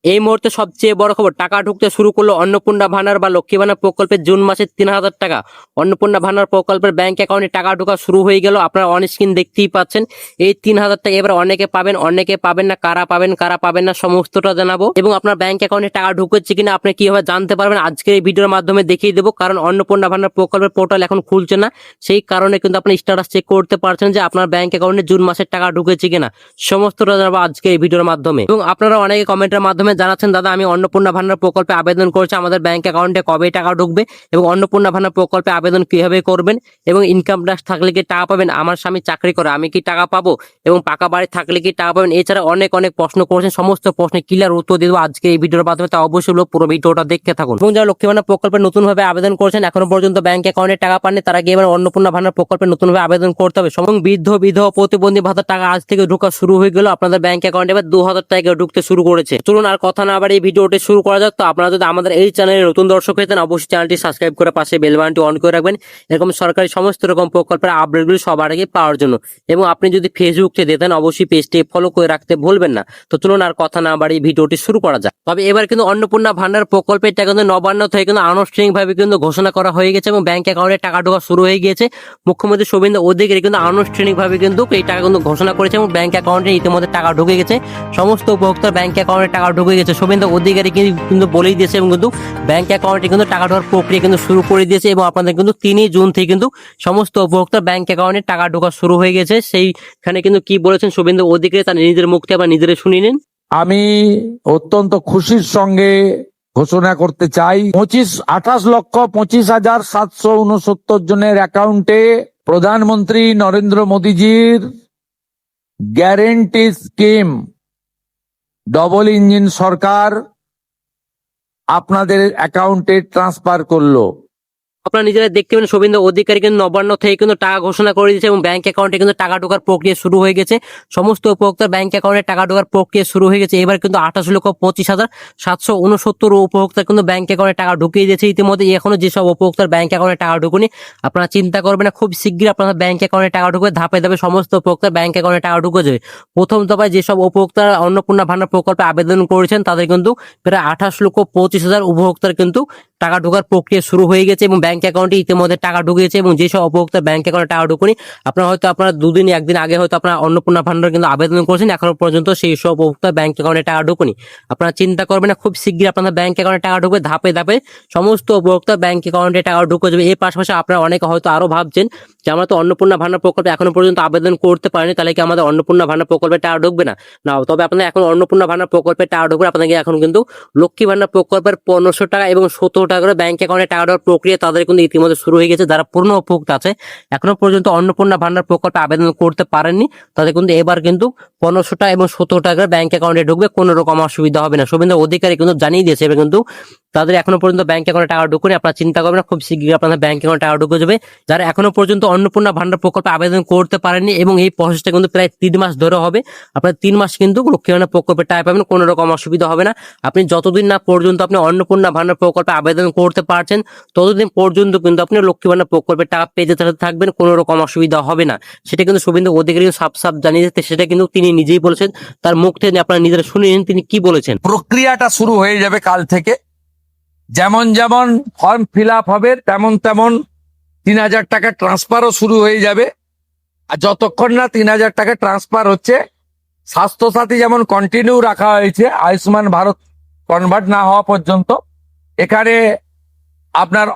এই মুহূর্তে সবচেয়ে বড় খবর, টাকা ঢুকতে শুরু করলো অন্নপূর্ণা ভান্ডার বা লক্ষ্মী ভান্ডার প্রকল্পে জুন মাসে 3,000 টাকা। অন্নপূর্ণা ভান্ডার প্রকল্পের ব্যাংক অ্যাকাউন্টে টাকা ঢোকা শুরু হয়ে গেল। আপনারা অন স্ক্রিন দেখতেই পাচ্ছেন এই 3,000 টাকা এবার অনেকে পাবেন, অনেকে পাবেন না। কারা পাবেন কারা পাবেন না সমস্তটা জানাবো, এবং আপনার ব্যাংক অ্যাকাউন্টে টাকা ঢুকেছে কিনা আপনি কিভাবে জানতে পারবেন আজকের এই ভিডিওর মাধ্যমে দেখিয়ে দেবো। কারণ অন্নপূর্ণা ভান্ডার প্রকল্পের পোর্টাল এখন খুলছে না, সেই কারণে কিন্তু আপনি স্ট্যাটাস চেক করতে পারছেন যে আপনার ব্যাংক অ্যাকাউন্টে জুন মাসের টাকা ঢুকেছে কিনা। সমস্তটা জানাবো আজকে এই ভিডিওর মাধ্যমে। এবং আপনারা অনেকে কমেন্টের মাধ্যমে জানাচ্ছেন, দাদা আমি অন্নপূর্ণা ভান্ডার প্রকল্পে আবেদন করছি, আমাদের ব্যাংক অ্যাকাউন্টে কবে টাকা ঢুকবে এবং অন্নপূর্ণা ভান্ডার প্রকল্পে আবেদন কিভাবে করবেন, এবং ইনকাম ট্যাক্স থাকলে কি টাকা পাবেন, আমার স্বামী চাকরি করে আমি কি টাকা পাবো, এবং পাকা বাড়ি থাকলে কি টাকা পাবেন। এছাড়া অনেক অনেক প্রশ্ন করছেন, সমস্ত প্রশ্নের ক্লিয়ার উত্তর দিয়ে দেবো আজকে এই ভিডিওর মাধ্যমে। তা অবশ্যই পুরো ভিডিওটা দেখতে থাকুন। এবং যারা লক্ষ্মী ভান্ডার প্রকল্পে নতুন ভাবে আবেদন করেছেন, এখনো পর্যন্ত ব্যাংক অ্যাকাউন্টে টাকা পাননি, তারা গিয়ে এবার অন্নপূর্ণা ভান্ডার প্রকল্পে নতুন ভাবে আবেদন করতে হবে। এবং বৃদ্ধ বিধবা প্রতিবন্ধী ভাতার টাকা আজ থেকে ঢোকা শুরু হয়ে গেল। আপনাদের ব্যাংক অ্যাকাউন্টে এবার 2,000 টাকা ঢুকতে শুরু করেছে। চলুন আর কথা না আবার এই ভিডিওটি শুরু করা যাক। তো আপনারা যদি আমাদের এই চ্যানেলে নতুন দর্শক হয়ে থাকেন, অবশ্যই চ্যানেলটি সাবস্ক্রাইব করে পাশে বেল বাটনটি অন করে রাখবেন, এরকম সরকারি সমস্ত রকম প্রকল্পের আপডেটগুলো সবার আগে পাওয়ার জন্য। এবং আপনি যদি ফেসবুক থেকে দেখেন, অবশ্যই পেজটি ফলো করে রাখতে ভুলবেন না। তো চলুন আর কথা না বাড়িয়ে ভিডিওটি শুরু করা যাক। তবে এবার কিন্তু অন্নপূর্ণা ভান্ডার প্রকল্পের টাকা কিন্তু নবান্ন থেকে কিন্তু আনুষ্ঠানিকভাবে কিন্তু ঘোষণা করা হয়ে গেছে এবং ব্যাংক অ্যাকাউন্টে টাকা ঢোকা শুরু হয়ে গিয়েছে। মুখ্যমন্ত্রী শুভেন্দু অধিকারী কিন্তু আনুষ্ঠানিকভাবে কিন্তু এই টাকা কিন্তু ঘোষণা করেছে এবং ব্যাংক অ্যাকাউন্টে ইতিমধ্যে টাকা ঢুকে গেছে। সমস্ত উপভোক্তার ব্যাংক অ্যাকাউন্টে টাকা ঢুকে গেছে। শুভেন্দু অধিকারী কিন্তু বলেই দিয়েছে এবং কিন্তু ব্যাংক অ্যাকাউন্টে কিন্তু টাকা ঢোকার প্রক্রিয়া কিন্তু শুরু করে দিয়েছে। এবং আপনাদের কিন্তু 3 জুন থেকে কিন্তু সমস্ত উপভোক্তার ব্যাংক অ্যাকাউন্টে টাকা ঢোকা শুরু হয়ে গেছে। সেইখানে কিন্তু কি বলেছেন শুভেন্দু অধিকারী, তার নিজের মুখ থেকে আবার নিজেরা শুনিয়ে নিন। আমি অত্যন্ত খুশির সঙ্গে ঘোষণা করতে চাই 28,25,769 জনের অ্যাকাউন্টে প্রধানমন্ত্রী নরেন্দ্র মোদীজির গ্যারেন্টি স্কিম ডবল ইঞ্জিন সরকার আপনাদের অ্যাকাউন্টে ট্রান্সফার করলো। আপনারা নিজেরা দেখতে পাবেন শুভেন্দু অধিকারী কিন্তু নবান্ন থেকে কিন্তু টাকা ঘোষণা করে দিয়েছে এবং ব্যাংক অ্যাকাউন্টে কিন্তু টাকা ঢোকার প্রক্রিয়া শুরু হয়ে গেছে। সমস্ত উপভোক্তার ব্যাংক অ্যাকাউন্টে টাকা ঢোকার প্রক্রিয়া শুরু হয়ে গেছে। এবার কিন্তু 28,25,769 উপভোক্তার কিন্তু ব্যাংক অ্যাকাউন্টে টাকা ঢুকিয়ে দিয়েছে ইতিমধ্যে। এখনো যেসব উপভোক্তার ব্যাংক অ্যাকাউন্টে টাকা ঢুকুনি, আপনারা চিন্তা করবেন না, খুব শীঘ্রই আপনার ব্যাংক অ্যাকাউন্টে টাকা ঢুকবে। ধাপে ধাপে সমস্ত উপভোক্তার ব্যাংক অ্যাকাউন্টে টাকা ঢুকে যাবে। প্রথম দফায় যেসব উপভোক্তা অন্নপূর্ণা ভান্ডার প্রকল্পে আবেদন করেছেন, তাদের কিন্তু প্রায় 28,25,000 উপভোক্তার কিন্তু টাকা ঢোকার প্রক্রিয়া শুরু হয়ে গেছে এবং ব্যাংক অ্যাকাউন্টে ইতিমধ্যে টাকা ঢুকেছে। এবং যেসব উপভোক্তা ব্যাংক অ্যাকাউন্টে টাকা ঢুকুনি, আপনারা 2 দিন 1 দিন আগে হয়তো আপনারা অন্নপূর্ণা ভান্ডার কিন্তু আবেদন করেছেন, এখনো পর্যন্ত সেই সব উপভোক্তা ব্যাংক অ্যাকাউন্টে টাকা ঢুকুনি। আপনারা চিন্তা করবেন না, খুব শীঘ্রই আপনাদের ব্যাংক অ্যাকাউন্টে টাকা ঢুকবে। ধাপে ধাপে সমস্ত উপভোক্তা ব্যাংক অ্যাকাউন্টে টাকা ঢুকে যাবে। এর পাশাপাশি আপনারা অনেকে হয়তো আরো ভাবছেন যে আমরা তো অন্নপূর্ণা ভান্ডার প্রকল্পে এখনো পর্যন্ত আবেদন করতে পারিনি, তাহলে কি আমাদের অন্নপূর্ণা ভান্ডার প্রকল্পে টাকা ঢুকবে না? না, তবে আপনাদের এখন অন্নপূর্ণা ভান্ডার প্রকল্পে টাকা ঢুকবে। আপনাদের এখন কিন্তু লক্ষ্মী ভান্ডার প্রকল্পের 1500 টাকা এবং 17 টাকা করে ব্যাংক অ্যাকাউন্টে টাকা দেওয়ার প্রক্রিয়া তাদের কিন্তু ইতিমধ্যে শুরু হয়ে গেছে। যারা পূর্ণ উপভোক্তা আছে, এখনো পর্যন্ত অন্নপূর্ণা ভান্ডার প্রকল্পে আবেদন করতে পারেননি, তাদের কিন্তু এবার কিন্তু 1500 টাকা এবং 17 টাকা ব্যাংক অ্যাকাউন্টে ঢুকবে, কোনো রকম অসুবিধা হবে না। শুভেন্দু অধিকারী কিন্তু জানিয়ে দিয়েছে এবার কিন্তু তাদের এখনো পর্যন্ত ব্যাংক অ্যাকাউন্টে টাকা ঢুকুনি। আপনারা চিন্তা করবেন না, খুব শীঘ্রই আপনাদের ব্যাংক অ্যাকাউন্টে টাকা ঢুকে যাবে। যারা এখনো পর্যন্ত অন্নপূর্ণা ভান্ডার প্রকল্পে আবেদন করতে পারেননি, এবং এই প্রসেসটা কিন্তু প্রায় 3 মাস ধরে হবে, আপনার 3 মাস কিন্তু লক্ষ্মী ভান্ডার প্রকল্পে টাকা পাবেন, কোনো রকম অসুবিধা হবে না। আপনি যতদিন না পর্যন্ত আপনি অন্নপূর্ণা ভান্ডার প্রকল্পে আবেদন করতে পারছেন, ততদিন পর্যন্ত কিন্তু আপনি লক্ষ্মী ভান্ডার প্রকল্পের টাকা পেতে থাকবেন, কোনো রকম অসুবিধা হবে না। সেটা কিন্তু শুভেন্দু অধিকারী সাফ জানিয়ে দিতে, সেটা কিন্তু তিনি নিজেই বলেছেন। তার মুখ থেকে আপনারা নিজেরা শুনে নিন তিনি কি বলেছেন। প্রক্রিয়াটা শুরু হয়ে যাবে কাল থেকে। যেমন যেমন ফর্ম ফিল আপ হবে, তেমন তেমন 3,000 টাকা ট্রান্সফারও শুরু হয়ে যাবে। আর যতক্ষণ না 3,000 টাকা ট্রান্সফার হচ্ছে, স্বাস্থ্যসাথী যেমন কন্টিনিউ রাখা হয়েছে আয়ুষ্মান ভারত কনভার্ট না হওয়া পর্যন্ত, এখানে আপনার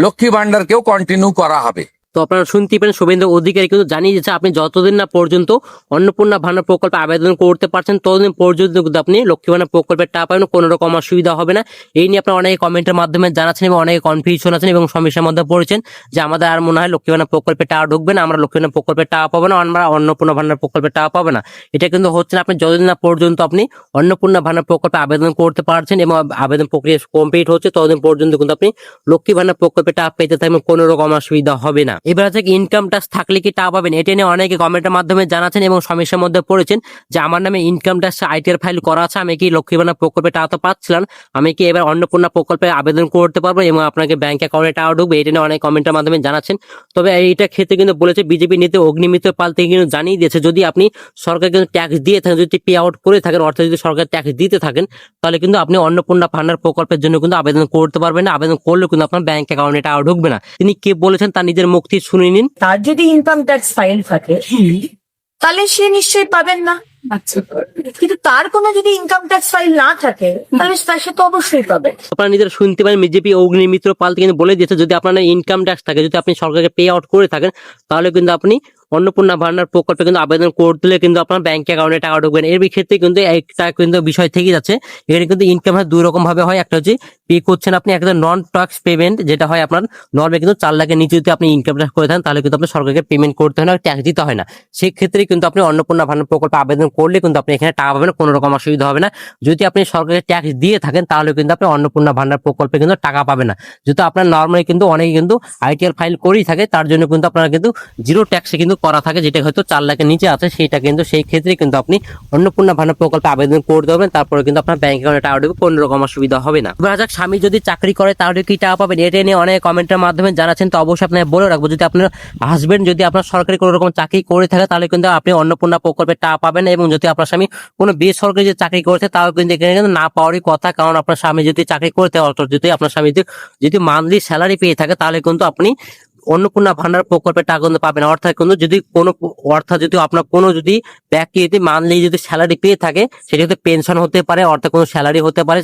লক্ষ্মী ভান্ডারকেও কন্টিনিউ করা হবে। তো আপনারা শুনতেই পারেন শুভেন্দু অধিকারী কিন্তু জানিয়ে দিচ্ছে, আপনি যতদিন না পর্যন্ত অন্নপূর্ণা ভান্ডার প্রকল্পে আবেদন করতে পারছেন, ততদিন পর্যন্ত কিন্তু আপনি লক্ষ্মী ভান্ডার প্রকল্পের টাকা পাবেন, কোনো রকম অসুবিধা হবে না। এই নিয়ে আপনারা অনেকে কমেন্টের মাধ্যমে জানাচ্ছেন এবং অনেকে কনফিউশন আছেন এবং সমস্যার মধ্যে পড়েছেন যে আমাদের আর মনে হয় লক্ষ্মী ভান্ডার প্রকল্পের টাকা ঢুকবে না, আমরা লক্ষ্মী ভান্ডার প্রকল্পের টাকা পাবো না, আমরা অন্নপূর্ণা ভান্ডার প্রকল্পের টাকা পাবো না। এটা কিন্তু হচ্ছে না। আপনি যতদিন না পর্যন্ত আপনি অন্নপূর্ণা ভান্ডার প্রকল্পে আবেদন করতে পারছেন এবং আবেদন প্রক্রিয়া কমপ্লিট হচ্ছে, ততদিন পর্যন্ত কিন্তু আপনি লক্ষ্মী ভান্ডার প্রকল্পের টাকা পেতে থাকবেন, কোনো রকম অসুবিধা হবে না। এবার হচ্ছে ইনকাম ট্যাক্স থাকলে কি টাকা পাবেন, এটা নিয়ে অনেকে কমেন্টের মাধ্যমে জানাচ্ছেন এবং সমস্যার মধ্যে পড়েছেন যে আমার নামে ইনকাম ট্যাক্স আইটিআর ফাইল করা আছে, আমি কি লক্ষ্মী ভান্ডার প্রকল্পে টাকা তো পাচ্ছিলাম, আমি কি এবার অন্নপূর্ণা প্রকল্পে আবেদন করতে পারবো এবং আপনাকে ব্যাংক অ্যাকাউন্টে টাকা ঢুকবে, এটা নিয়ে অনেক কমেন্টের মাধ্যমে জানাচ্ছেন। তবে এইটা ক্ষেত্রে কিন্তু বলেছে বিজেপি নেতা অগ্নিমিত্র পাল থেকে কিন্তু জানিয়ে দিয়েছে যদি আপনি সরকার কিন্তু ট্যাক্স দিয়ে থাকেন, যদি পে আউট করে থাকেন, অর্থাৎ যদি সরকার ট্যাক্স দিতে থাকেন, তাহলে কিন্তু আপনি অন্নপূর্ণা ভান্ডার প্রকল্পের জন্য কিন্তু আবেদন করতে পারবেন না, আবেদন করলেও কিন্তু আপনার ব্যাংক অ্যাকাউন্টে টাকা ঢুকবে না। তিনি কে বলেছেন তার নিজের মুখ থেকে শুনে নিন। তার যদি ইনকাম ট্যাক্স ফাইল থাকে তাহলে সে নিশ্চয়ই পাবেন না। আচ্ছা, কিন্তু তার কোনো যদি ইনকাম ট্যাক্স ফাইল না থাকে তাহলে সে তো অবশ্যই পাবে। আপনারা নিজেরা শুনতে পারেন বিজেপি অগ্নিমিত্র পাল কিন্তু বলে দিয়েছে যদি আপনার ইনকাম ট্যাক্স থাকে, যদি আপনি সরকারকে পে আউট করে থাকেন, তাহলে কিন্তু আপনি অন্নপূর্ণা ভান্ডার প্রকল্পে কিন্তু আবেদন করতে কিন্তু আপনার ব্যাংক অ্যাকাউন্টে টাকা ঢুকবেন। এর ক্ষেত্রে কিন্তু একটা কিন্তু বিষয় থেকে যাচ্ছে, এখানে কিন্তু ইনকাম দুই রকম ভাবে হয়। একটা হচ্ছে পে করছেন আপনি একটা নন ট্যাক্স পেমেন্ট, যেটা হয় আপনার নর্মালি কিন্তু 4 লাখের নিচে যদি আপনি ইনকাম ট্যাক্স করে থাকেন তাহলে কিন্তু আপনার সরকারকে পেমেন্ট করতে হয় না, ট্যাক্স দিতে হয় না। সেই ক্ষেত্রে কিন্তু আপনি অন্নপূর্ণা ভান্ডার প্রকল্পে আবেদন করলে কিন্তু আপনি এখানে টাকা পাবেন, কোনো রকম অসুবিধা হবে না। যদি আপনি সরকারকে ট্যাক্স দিয়ে থাকেন তাহলে কিন্তু আপনি অন্নপূর্ণা ভান্ডার প্রকল্পে কিন্তু টাকা পাবেন না। যেহেতু আপনার নর্মালি কিন্তু অনেকে কিন্তু আইটিআর ফাইল করেই থাকে, তার জন্য কিন্তু আপনারা কিন্তু জিরো ট্যাক্সে কিন্তু করা থাকে, যেটা হয়তো 4 লাখের নিচে আছে, সেটা কিন্তু সেই ক্ষেত্রে কিন্তু আপনি অন্নপূর্ণা ভান্ডার প্রকল্পে আবেদন করতে পারবেন, তারপরে কিন্তু আপনার ব্যাংক অ্যাকাউন্টে টাকা ঢুকবে, কোনো রকম অসুবিধা হবে না। এবার যাক, স্বামী যদি চাকরি করে তাহলে কি টাকা পাবেন, এটা নিয়ে অনেক কমেন্টের মাধ্যমে জানাচ্ছেন। তো অবশ্যই আপনাকে বলে রাখবো, যদি আপনার হাজবেন্ড যদি আপনার সরকারি কোনো রকম চাকরি করে থাকে তাহলে কিন্তু আপনি অন্নপূর্ণা প্রকল্পে টাকা পাবেন, এবং যদি আপনার স্বামী কোনো বেসরকারি যে চাকরি করেছে তাও কিন্তু এখানে কিন্তু না পাওয়ারই কথা, কারণ আপনার স্বামী যদি চাকরি করতে অর্থাৎ যদি আপনার স্বামী যদি মান্থলি স্যালারি পেয়ে থাকে তাহলে কিন্তু আপনি অন্নপূর্ণা ভান্ডার প্রকল্পের টাকা কিন্তু পাবেন। অর্থাৎ কিন্তু যদি আপনার কোনো যদি ব্যক্তি যদি মান্থলি যদি স্যালারি পেয়ে থাকে, সেটা কিন্তু পেনশন হতে পারে, অর্থাৎ কোনো স্যালারি হতে পারে,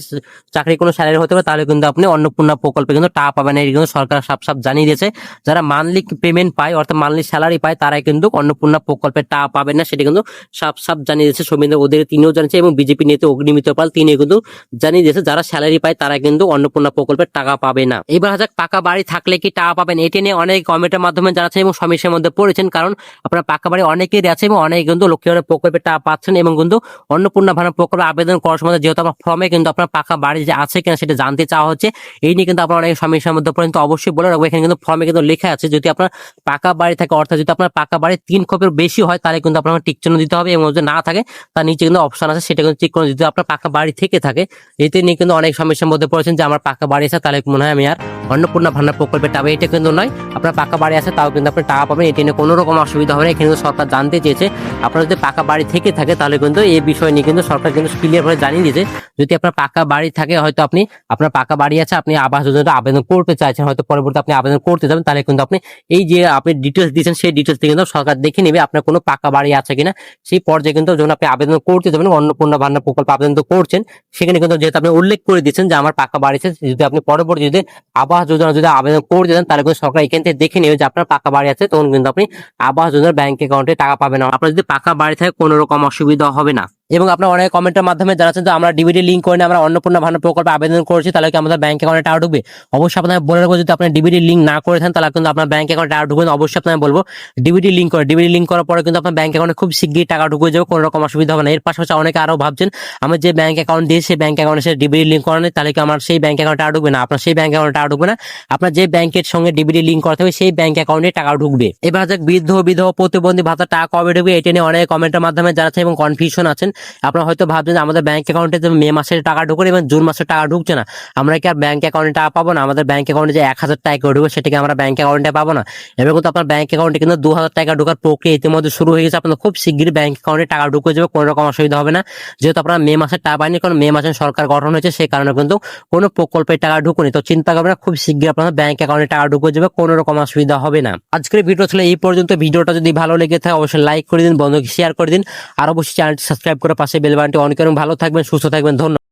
চাকরি কোনো স্যালারি হতে পারে, তাহলে কিন্তু আপনি অন্নপূর্ণা প্রকল্পে কিন্তু টাকা পাবেন। এই কিন্তু সরকার সাফ জানিয়ে দিয়েছে, যারা মান্থলি পেমেন্ট পায় অর্থাৎ মান্থলি স্যালারি পায় তারাই কিন্তু অন্নপূর্ণা প্রকল্পের টাকা পাবেন না, সেটা কিন্তু সাফ জানিয়ে দিয়েছে সৌমেন্দ্র ওদের, তিনিও জানিয়েছে, এবং বিজেপি নেতা অগ্নিমিত্র পাল তিনিও কিন্তু জানিয়ে দিয়েছে যারা স্যালারি পায় তারা কিন্তু অন্নপূর্ণা প্রকল্পের টাকা পাবে না। এবার হাজার পাকা বাড়ি থাকলে কি টাকা পাবেন, এটা নিয়ে অনেক কমেন্টের মাধ্যমে জানাচ্ছেন এবং সমস্যার মধ্যে পড়েছেন, কারণ আপনার পাকা বাড়ি অনেকেরই আছে এবং অনেকে কিন্তু লক্ষ্মী ভান্ডার প্রকল্পের টাকা পাচ্ছেন, এবং কিন্তু অন্নপূর্ণা ভান্ডার প্রকল্পে আবেদন করার সময় যেহেতু আপনার ফর্মে কিন্তু আপনার পাকা বাড়ি যে আছে কিনা সেটা জানতে চাওয়া হচ্ছে, এই নিয়ে কিন্তু আপনার অনেক সমস্যার মধ্যে পড়েন। তো অবশ্যই বলে রাখবো, এখানে কিন্তু ফর্মে কিন্তু লেখা আছে যদি আপনার পাকা বাড়ি থাকে, অর্থাৎ যদি আপনার পাকা বাড়ি 3 কপির বেশি হয় তাহলে কিন্তু আপনার টিক চিহ্ন দিতে হবে, এবং যদি না থাকে তার নিচে কিন্তু অপশন আছে সেটা কিন্তু টিক করে, যদি আপনার পাকা বাড়ি থেকে থাকে। এতে নিয়ে কিন্তু অনেক সমস্যার মধ্যে পড়েছেন যে আমার পাকা বাড়ি আছে তাহলে মনে হয় আমি আর অন্নপূর্ণা ভান্ডার প্রকল্পে টাকা, এটা কিন্তু নয়। আপনার পাকা বাড়ি আছে তাও কিন্তু আপনি টাকা পাবেন, এটা নিয়ে কোনো রকম অসুবিধা হবে না। এখানে কিন্তু সরকার জানতে চেয়েছে আপনার যদি পাকা বাড়ি থেকে থাকে তাহলে কিন্তু এই বিষয় নিয়ে কিন্তু সরকার কিন্তু ক্লিয়ার করে জানিয়ে দিয়েছে, যদি আপনার পাকা বাড়ি থাকে, হয়তো আপনি আপনার পাকা বাড়ি আছে, আপনি আবাস যোজনা আবেদন করতে চাইছেন, হয়তো পরবর্তী আপনি আবেদন করতে যাবেন, তাহলে কিন্তু আপনি এই যে আপনি ডিটেলস দিয়েছেন সেই ডিটেলস থেকে কিন্তু সরকার দেখে নেবে আপনার কোনো পাকা বাড়ি আছে কিনা। সেই পর্যায়ে কিন্তু যখন আপনি আবেদন করতে যাবেন অন্নপূর্ণা ভান্ডার প্রকল্প আবেদন তো করছেন, সেখানে কিন্তু যেহেতু আপনি উল্লেখ করে দিচ্ছেন যে আমার পাকা বাড়ি আছে, যদি আপনি পরবর্তী যদি আবাস যোজনা যদি আবেদন করতে দেন তাহলে কিন্তু সরকার এখান থেকে দেখে নেবে যে আপনার পাকা বাড়ি আছে, তখন কিন্তু আপনি আবাস যোজনার ব্যাংক অ্যাকাউন্টে টাকা পাবেন না। আপনার যদি পাকা বাড়ি থাকে কোনো রকম অসুবিধা হবে না। এবং আপনার অনেক কমেন্টের মাধ্যমে জানাচ্ছেন যে আমরা ডিবিটি লিঙ্ক করে আমরা অন্নপূর্ণা ভান্ডার প্রকল্পে আবেদন করেছি, তাহলে কি আমাদের ব্যাংক অ্যাকাউন্টে টাকা ঢুকবে। অবশ্যই আপনাকে বলে রাখবো, যদি আপনি ডিবিটি লিঙ্ক না করে থাকেন তাহলে কিন্তু আপনার ব্যাংক অ্যাকাউন্টে টাকা ঢুকবে। অবশ্যই আপনাকে বলবো ডিবিটি লিঙ্ক করে, ডিবিটি লিঙ্ক করার পরে কিন্তু আপনার ব্যাংক অ্যাকাউন্টে খুব শীঘ্রই টাকা ঢুকে যাবে, কোনো রকম অসুবিধা হবে না। এর পাশাপাশি অনেকে আরো ভাবছেন আমার যে ব্যাংক অ্যাকাউন্ট দিয়ে সেই ব্যাংক অ্যাকাউন্টে সে ডিবিটি লিঙ্ক করা নেই, তাহলে কি আমার সেই ব্যাংক অ্যাকাউন্টে টাকা ঢুকবে না। আপনার সেই ব্যাংক অ্যাকাউন্টে টাকা ঢুকবে না, আপনার যে ব্যাংকের সঙ্গে ডিবিটি লিঙ্ক করতে হবে সেই ব্যাংক অ্যাকাউন্টে টাকা ঢুকবে। এবার যে বৃদ্ধ বিধবা প্রতিবন্ধী ভাতা টাকা কবে ঢুকবে, এটা নিয়ে অনেক কমেন্টের মাধ্যমে জানাচ্ছেন এবং কনফিউশন আছেন। আপনারা হয়তো ভাবছেন আমাদের ব্যাংক অ্যাকাউন্টে মে মাসের টাকা ঢুকে এবং জুন মাসের টাকা ঢুকছে না, আমরা কি আর ব্যাংক অ্যাকাউন্টে টাকা পাবো না। আমাদের ব্যাংক অ্যাকাউন্টে যে 1000 টাকা ঢুকবে সেটাকে আমরা ব্যাংক অ্যাকাউন্টে পাবো না। এবার কিন্তু আপনার ব্যাংক অ্যাকাউন্টে কিন্তু 2000 টাকা ঢোকার প্রক্রিয়া ইতিমধ্যে শুরু হয়ে গেছে, আপনার খুব শীঘ্রই ব্যাংক অ্যাকাউন্টে টাকা ঢুকে যাবে, কোনো রকম অসুবিধা হবে না। যেহেতু আপনারা মে মাসের টাকা পায়নি, কারণ মে মাসে সরকার গঠন হয়েছে, সেই কারণে কিন্তু কোনো প্রকল্পের টাকা ঢুকুনি। তো চিন্তা করবেন না, খুব শীঘ্রই আপনার ব্যাংক অ্যাকাউন্টে টাকা ঢুকে যাবে, কোনো রকম অসুবিধা হবে না। আজকের ভিডিও ছিল এই পর্যন্ত। ভিডিওটা যদি ভালো লেগে থাকে অবশ্যই লাইক করে দিন, বন্ধুকে শেয়ার করে দিন, আর অবশ্যই চ্যানেলটি সাবস্ক্রাইব করে পাশে বেল বাটনটি অন করুন। ভালো থাকবেন, সুস্থ থাকবেন, ধন্যবাদ।